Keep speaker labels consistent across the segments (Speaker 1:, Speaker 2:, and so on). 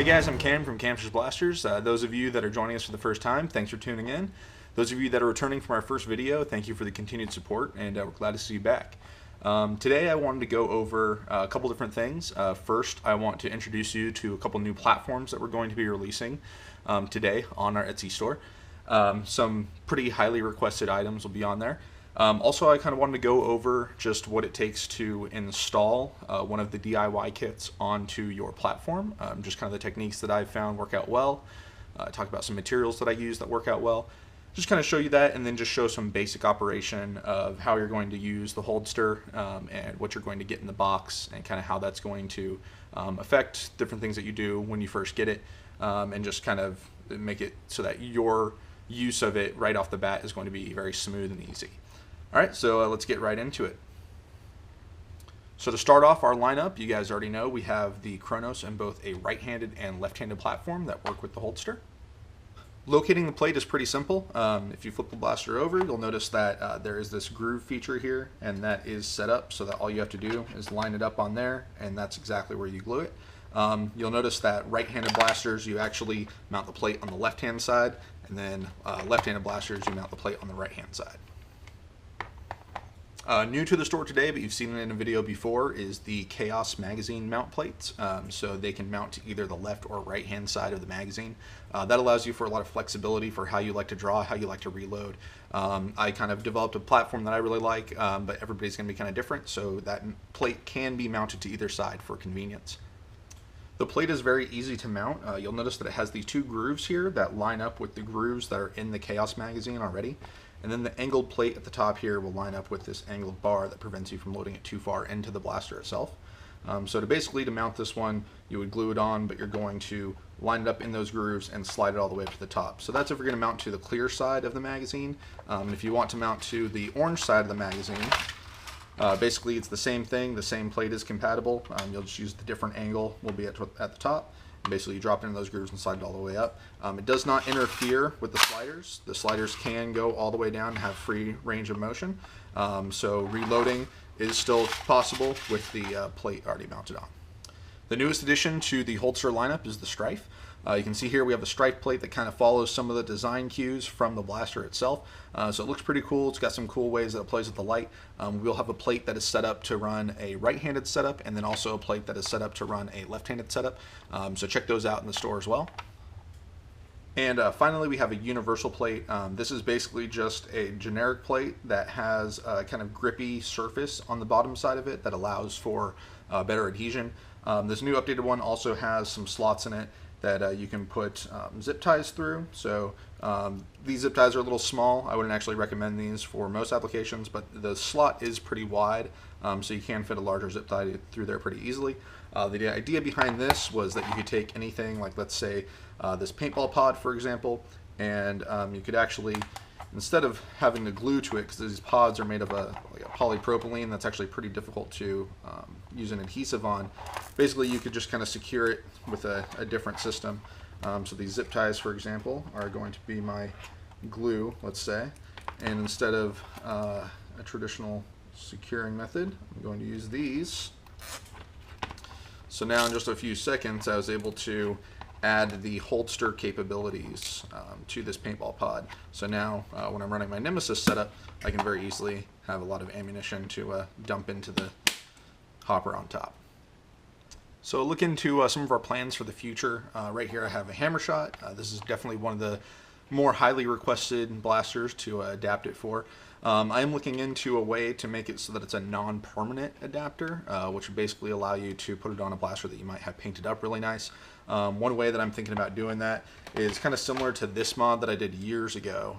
Speaker 1: guys, I'm Cam from Cam's Blasters. Those of you that are joining us for the first time, thanks for tuning in. Those of you that are returning from our first video, thank you for the continued support, and we're glad to see you back. Today I wanted to go over a couple different things. First, I want to introduce you to a couple new platforms that we're going to be releasing today on our Etsy store. Some pretty highly requested items will be on there. Also, I kind of wanted to go over just what it takes to install one of the DIY kits onto your platform, just kind of the techniques that I've found work out well, talk about some materials that I use that work out well, just kind of show you that, and then just show some basic operation of how you're going to use the HOLDster and what you're going to get in the box, and kind of how that's going to affect different things that you do when you first get it, and just kind of make it so that your use of it right off the bat is going to be very smooth and easy. Alright, so let's get right into it. So to start off our lineup, you guys already know we have the KHAOS in both a right-handed and left-handed platform that work with the HOLDster. Locating the plate is pretty simple. If you flip the blaster over, you'll notice that there is this groove feature here, and that is set up so that all you have to do is line it up on there, and that's exactly where you glue it. You'll notice that right-handed blasters, you actually mount the plate on the left-hand side, and then left-handed blasters, you mount the plate on the right-hand side. New to the store today, but you've seen it in a video before, is the KHAOS magazine mount plates. So they can mount to either the left or right hand side of the magazine. That allows you for a lot of flexibility for how you like to draw, how you like to reload. I kind of developed a platform that I really like, but everybody's going to be kind of different, so that plate can be mounted to either side for convenience. The plate is very easy to mount. You'll notice that it has these two grooves here that line up with the grooves that are in the KHAOS magazine already. And then the angled plate at the top here will line up with this angled bar that prevents you from loading it too far into the blaster itself. So to mount this one, you would glue it on, but you're going to line it up in those grooves and slide it all the way up to the top. So that's if you're going to mount to the clear side of the magazine. And if you want to mount to the orange side of the magazine, basically it's the same thing. The same plate is compatible. You'll just use the different angle will be at the top. Basically, you drop it into those grooves and slide it all the way up. It does not interfere with the sliders. The sliders can go all the way down and have free range of motion. So reloading is still possible with the plate already mounted on. The newest addition to the HOLDster lineup is the Stryfe. You can see here we have a Stryfe plate that kind of follows some of the design cues from the blaster itself. So it looks pretty cool. It's got some cool ways that it plays with the light. We'll have a plate that is set up to run a right-handed setup, and then also a plate that is set up to run a left-handed setup. So check those out in the store as well. And finally, we have a universal plate. This is basically just a generic plate that has a kind of grippy surface on the bottom side of it that allows for better adhesion. This new updated one also has some slots in it that you can put zip ties through. So these zip ties are a little small. I wouldn't actually recommend these for most applications, but the slot is pretty wide, so you can fit a larger zip tie through there pretty easily. The idea behind this was that you could take anything like, let's say, this paintball pod, for example, and you could actually, instead of having to glue to it, because these pods are made of like a polypropylene that's actually pretty difficult to use an adhesive on, basically you could just kind of secure it with a different system. So these zip ties, for example, are going to be my glue, let's say, and instead of a traditional securing method, I'm going to use these. So now in just a few seconds I was able to add the HOLDster capabilities to this paintball pod. So now when I'm running my Nemesis setup, I can very easily have a lot of ammunition to dump into the hopper on top. So look into some of our plans for the future. Right here I have a hammer shot. This is definitely one of the more highly requested blasters to adapt it for. I am looking into a way to make it so that it's a non-permanent adapter, which would basically allow you to put it on a blaster that you might have painted up really nice. One way that I'm thinking about doing that is kind of similar to this mod that I did years ago.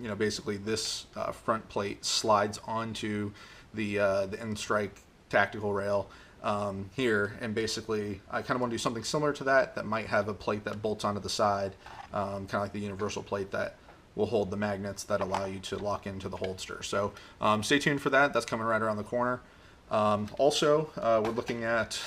Speaker 1: You know, basically this front plate slides onto the N-Strike tactical rail here, and basically I kind of want to do something similar to that that might have a plate that bolts onto the side, kind of like the universal plate that will hold the magnets that allow you to lock into the HOLDster. So stay tuned for that. That's coming right around the corner. Also, we're looking at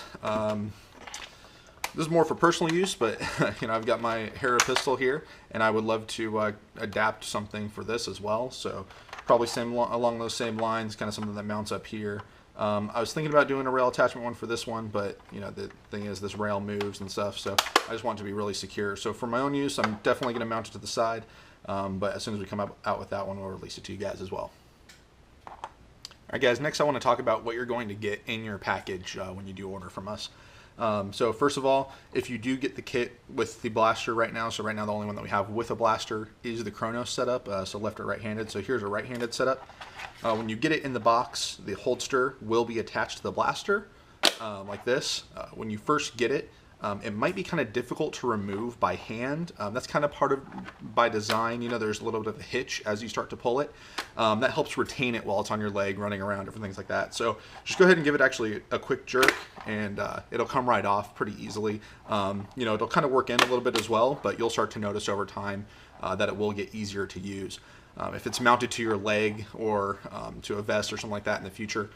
Speaker 1: this is more for personal use, but you know, I've got my Hera pistol here, and I would love to adapt something for this as well. So probably along those same lines, kind of something that mounts up here, I was thinking about doing a rail attachment one for this one, but you know, the thing is this rail moves and stuff, so I just want it to be really secure. So for my own use, I'm definitely going to mount it to the side, but as soon as we come out with that one, we'll release it to you guys as well. All right, guys, next I want to talk about what you're going to get in your package when you do order from us. So first of all, if you do get the kit with the blaster right now, so right now the only one that we have with a blaster is the KHAOS setup, so left or right-handed. So here's a right-handed setup. When you get it in the box, the holster will be attached to the blaster like this. When you first get it, it might be kind of difficult to remove by hand. That's kind of part of by design. You know, there's a little bit of a hitch as you start to pull it. That helps retain it while it's on your leg, running around, different things like that. So just go ahead and give it actually a quick jerk, and it'll come right off pretty easily. You know, it'll kind of work in a little bit as well, but you'll start to notice over time that it will get easier to use. If it's mounted to your leg or to a vest or something like that in the future,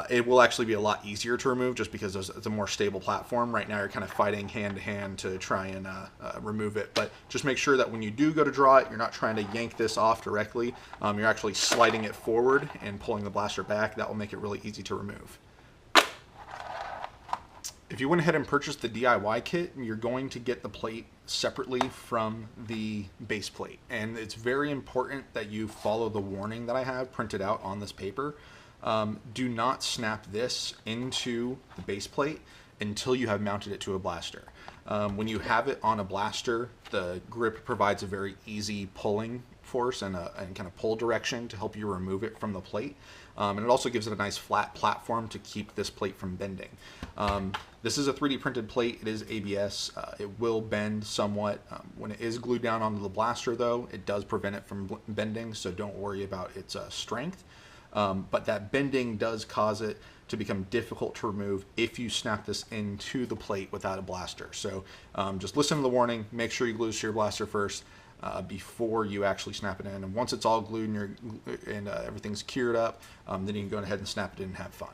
Speaker 1: it will actually be a lot easier to remove just because it's a more stable platform. Right now you're kind of fighting hand to hand to try and remove it, but just make sure that when you do go to draw it, you're not trying to yank this off directly. You're actually sliding it forward and pulling the blaster back. That will make it really easy to remove. If you went ahead and purchased the DIY kit, you're going to get the plate separately from the base plate. And it's very important that you follow the warning that I have printed out on this paper. Do not snap this into the base plate until you have mounted it to a blaster. When you have it on a blaster, the grip provides a very easy pulling force and kind of pull direction to help you remove it from the plate. And it also gives it a nice flat platform to keep this plate from bending. This is a 3D printed plate. It is ABS. It will bend somewhat. When it is glued down onto the blaster though, it does prevent it from bending, so don't worry about its strength. But that bending does cause it to become difficult to remove if you snap this into the plate without a blaster. So just listen to the warning, make sure you glue this to your blaster first before you actually snap it in. And once it's all glued and everything's cured up, then you can go ahead and snap it in and have fun.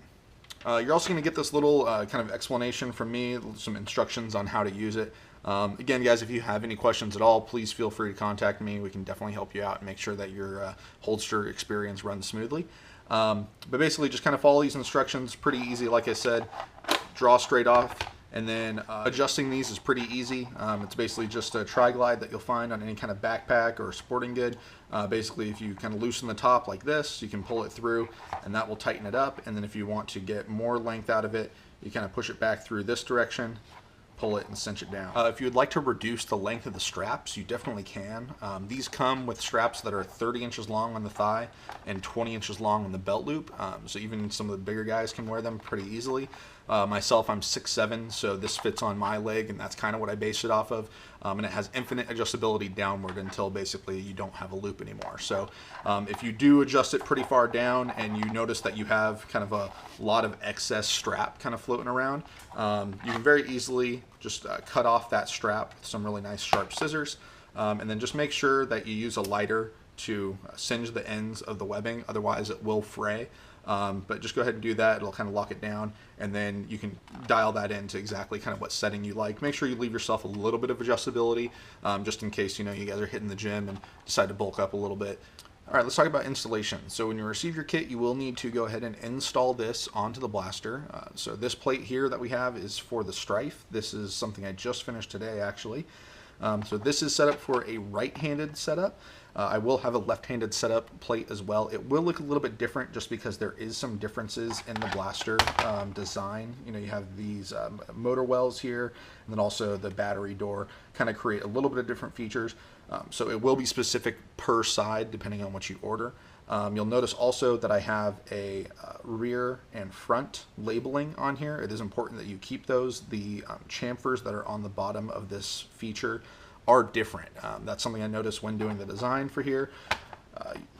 Speaker 1: You're also going to get this little kind of explanation from me, some instructions on how to use it. Again, guys, if you have any questions at all, please feel free to contact me. We can definitely help you out and make sure that your HOLDster experience runs smoothly. But basically just kind of follow these instructions. Pretty easy, like I said. Draw straight off, and then adjusting these is pretty easy. It's basically just a tri-glide that you'll find on any kind of backpack or sporting good. Basically, if you kind of loosen the top like this, you can pull it through and that will tighten it up. And then if you want to get more length out of it, you kind of push it back through this direction, pull it and cinch it down. If you would like to reduce the length of the straps, you definitely can. These come with straps that are 30 inches long on the thigh and 20 inches long on the belt loop. So even some of the bigger guys can wear them pretty easily. Myself, I'm 6'7", so this fits on my leg, and that's kind of what I base it off of. And it has infinite adjustability downward until basically you don't have a loop anymore. So if you do adjust it pretty far down and you notice that you have kind of a lot of excess strap kind of floating around, you can very easily just cut off that strap with some really nice sharp scissors. And then just make sure that you use a lighter to singe the ends of the webbing, otherwise it will fray. But just go ahead and do that. It'll kind of lock it down, and then you can dial that into exactly kind of what setting you like. Make sure you leave yourself a little bit of adjustability, just in case, you know, you guys are hitting the gym and decide to bulk up a little bit. All right, let's talk about installation. So when you receive your kit, you will need to go ahead and install this onto the blaster. So this plate here that we have is for the Stryfe. This is something I just finished today, actually. So this is set up for a right-handed setup. I will have a left-handed setup plate as well. It will look a little bit different just because there is some differences in the blaster design. You know, you have these motor wells here, and then also the battery door kind of create a little bit of different features. So it will be specific per side depending on what you order. You'll notice also that I have a rear and front labeling on here. It is important that you keep those. The chamfers that are on the bottom of this feature are different. That's something I noticed when doing the design for here.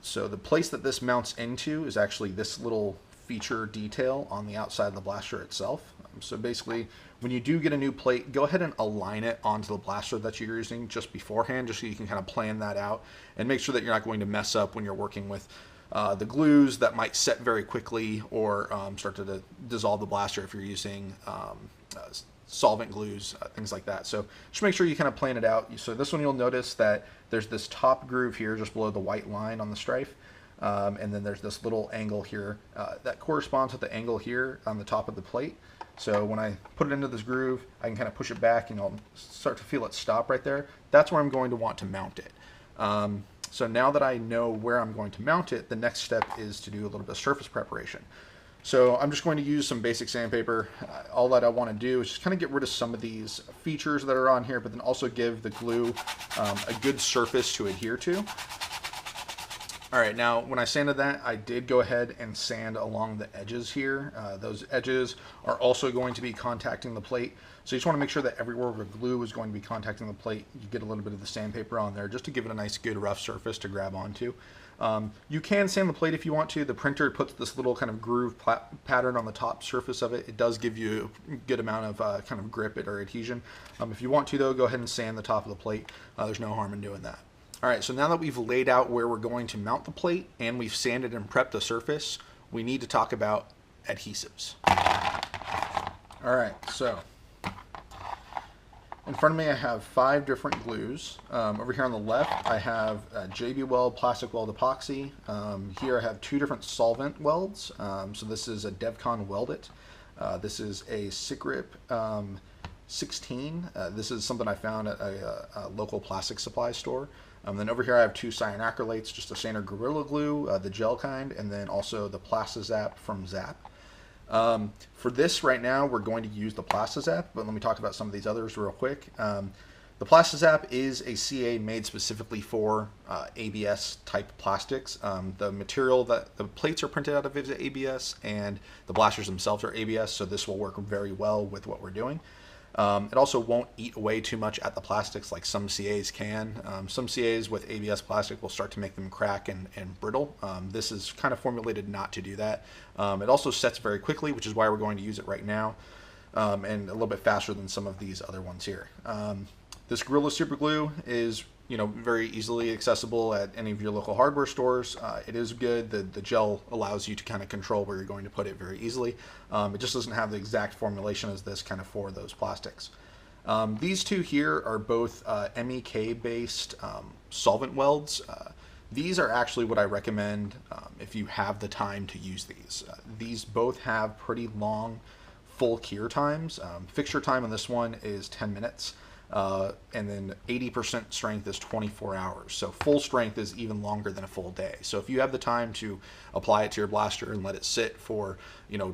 Speaker 1: So the place that this mounts into is actually this little feature detail on the outside of the blaster itself. So basically, when you do get a new plate, go ahead and align it onto the blaster that you're using just beforehand, just so you can kind of plan that out and make sure that you're not going to mess up when you're working with the glues that might set very quickly or start to dissolve the blaster if you're using solvent glues, things like that. So just make sure you kind of plan it out. So this one, you'll notice that there's this top groove here just below the white line on the Stryfe. and then there's this little angle here that corresponds with the angle here on the top of the plate. So when I put it into this groove, I can kind of push it back and I'll start to feel it stop right there. That's where I'm going to want to mount it. So now that I know where I'm going to mount it, the next step is to do a little bit of surface preparation. So I'm just going to use some basic sandpaper. All that I want to do is just kind of get rid of some of these features that are on here, but then also give the glue a good surface to adhere to. All right, now when I sanded that, I did go ahead and sand along the edges here. Those edges are also going to be contacting the plate. So you just want to make sure that everywhere where glue is going to be contacting the plate, you get a little bit of the sandpaper on there just to give it a nice good rough surface to grab onto. You can sand the plate if you want to. The printer puts this little kind of groove pattern on the top surface of it. It does give you a good amount of kind of grip or adhesion. If you want to though, go ahead and sand the top of the plate. There's no harm in doing that. All right, so now that we've laid out where we're going to mount the plate and we've sanded and prepped the surface, we need to talk about adhesives. All right, so in front of me I have 5 different glues. Over here on the left I have JB Weld plastic weld epoxy. Here I have 2 different solvent welds. So this is a DevCon Weld It. This is a Sigrip 16. This is something I found at a local plastic supply store. Then over here I have 2 cyanacrylates, just a standard Gorilla Glue, the gel kind, and then also the Plastizap from Zap. For this right now, we're going to use the Plastizap, but let me talk about some of these others real quick. The Plastizap is a CA made specifically for ABS type plastics. The material that the plates are printed out of is ABS, and the blasters themselves are ABS, so this will work very well with what we're doing. It also won't eat away too much at the plastics like some CAs can. Some CAs with ABS plastic will start to make them crack and brittle. This is kind of formulated not to do that. It also sets very quickly, which is why we're going to use it right now, and a little bit faster than some of these other ones here. This Gorilla Super Glue is very easily accessible at any of your local hardware stores. It is good. The gel allows you to kind of control where you're going to put it very easily. It just doesn't have the exact formulation as this kind of for those plastics. These 2 here are both MEK based solvent welds. These are actually what I recommend if you have the time to use these. These both have pretty long full cure times. Fixture time on this one is 10 minutes. And then 80% strength is 24 hours. So full strength is even longer than a full day. So if you have the time to apply it to your blaster and let it sit for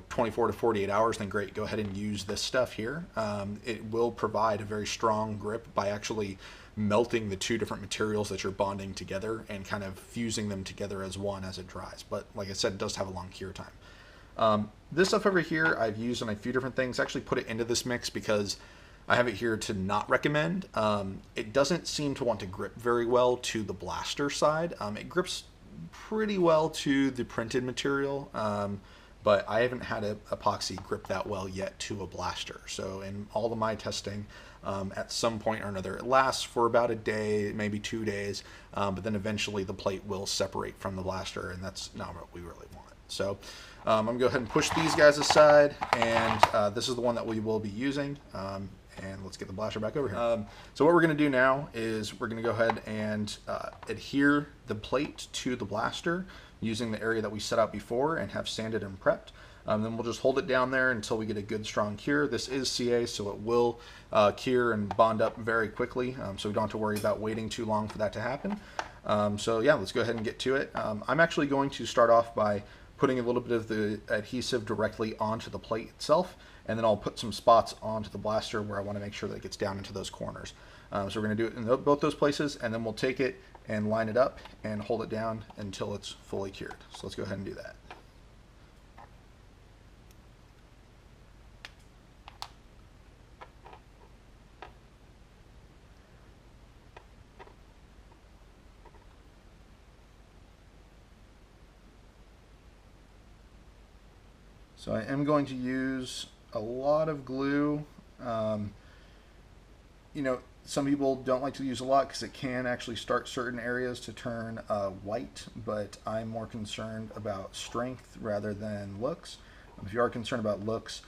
Speaker 1: 24 to 48 hours, then great, go ahead and use this stuff here. It will provide a very strong grip by actually melting the 2 different materials that you're bonding together and kind of fusing them together as one as it dries. But like I said, it does have a long cure time. This stuff over here I've used on a few different things. I actually put it into this mix because I have it here to not recommend. It doesn't seem to want to grip very well to the blaster side. It grips pretty well to the printed material, but I haven't had an epoxy grip that well yet to a blaster. So in all of my testing, at some point or another, it lasts for about a day, maybe 2 days, but then eventually the plate will separate from the blaster, and that's not what we really want. So I'm gonna go ahead and push these guys aside, and this is the one that we will be using. And let's get the blaster back over here. So what we're going to do now is we're going to go ahead and adhere the plate to the blaster using the area that we set out before and have sanded and prepped. Then we'll just hold it down there until we get a good strong cure. This is CA, so it will cure and bond up very quickly, so we don't have to worry about waiting too long for that to happen. So yeah, let's go ahead and get to it. I'm actually going to start off by putting a little bit of the adhesive directly onto the plate itself, and then I'll put some spots onto the blaster where I want to make sure that it gets down into those corners. So we're going to do it in both those places, and then we'll take it and line it up and hold it down until it's fully cured. So let's go ahead and do that. So I am going to use a lot of glue. Some people don't like to use a lot because it can actually start certain areas to turn white, but I'm more concerned about strength rather than looks. If you are concerned about looks,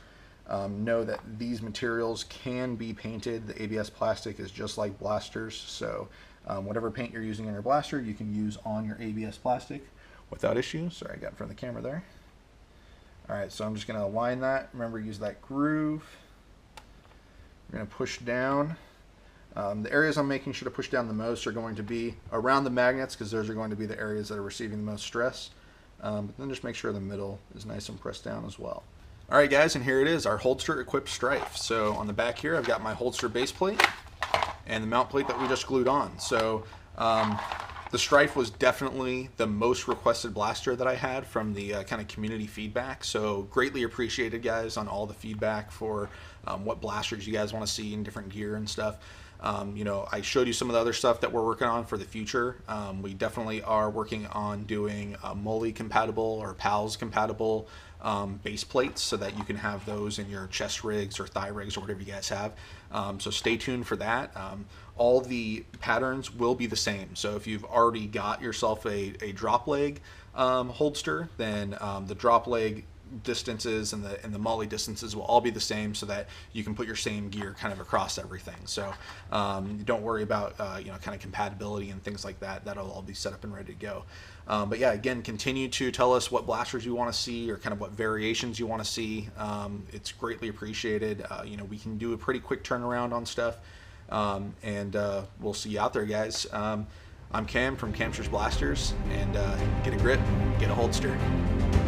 Speaker 1: know that these materials can be painted. The ABS plastic is just like blasters, so whatever paint you're using on your blaster, you can use on your ABS plastic. without issue. Sorry, I got in front of the camera there. All right, so I'm just going to align that. Remember, use that groove. We're going to push down. The areas I'm making sure to push down the most are going to be around the magnets, because those are going to be the areas that are receiving the most stress. But then just make sure the middle is nice and pressed down as well. All right, guys, and here it is, our HOLDster equipped Stryfe. So on the back here, I've got my HOLDster base plate and the mount plate that we just glued on. So the Stryfe was definitely the most requested blaster that I had from the kind of community feedback. So greatly appreciated, guys, on all the feedback for what blasters you guys want to see in different gear and stuff. You know, I showed you some of the other stuff that we're working on for the future. We definitely are working on doing MOLLE compatible or PALS compatible base plates, so that you can have those in your chest rigs or thigh rigs or whatever you guys have. So stay tuned for that. All the patterns will be the same. So if you've already got yourself a drop leg HOLDster, then the drop leg distances and the MOLLE distances will all be the same, so that you can put your same gear kind of across everything. So don't worry about you know, kind of compatibility and things like that. That'll all be set up and ready to go. But yeah, again, continue to tell us what blasters you want to see, or kind of what variations you want to see. It's greatly appreciated. You know, we can do a pretty quick turnaround on stuff, and we'll see you out there, guys. I'm Cam from Camsters Blasters, and get a grip, get a HOLDster.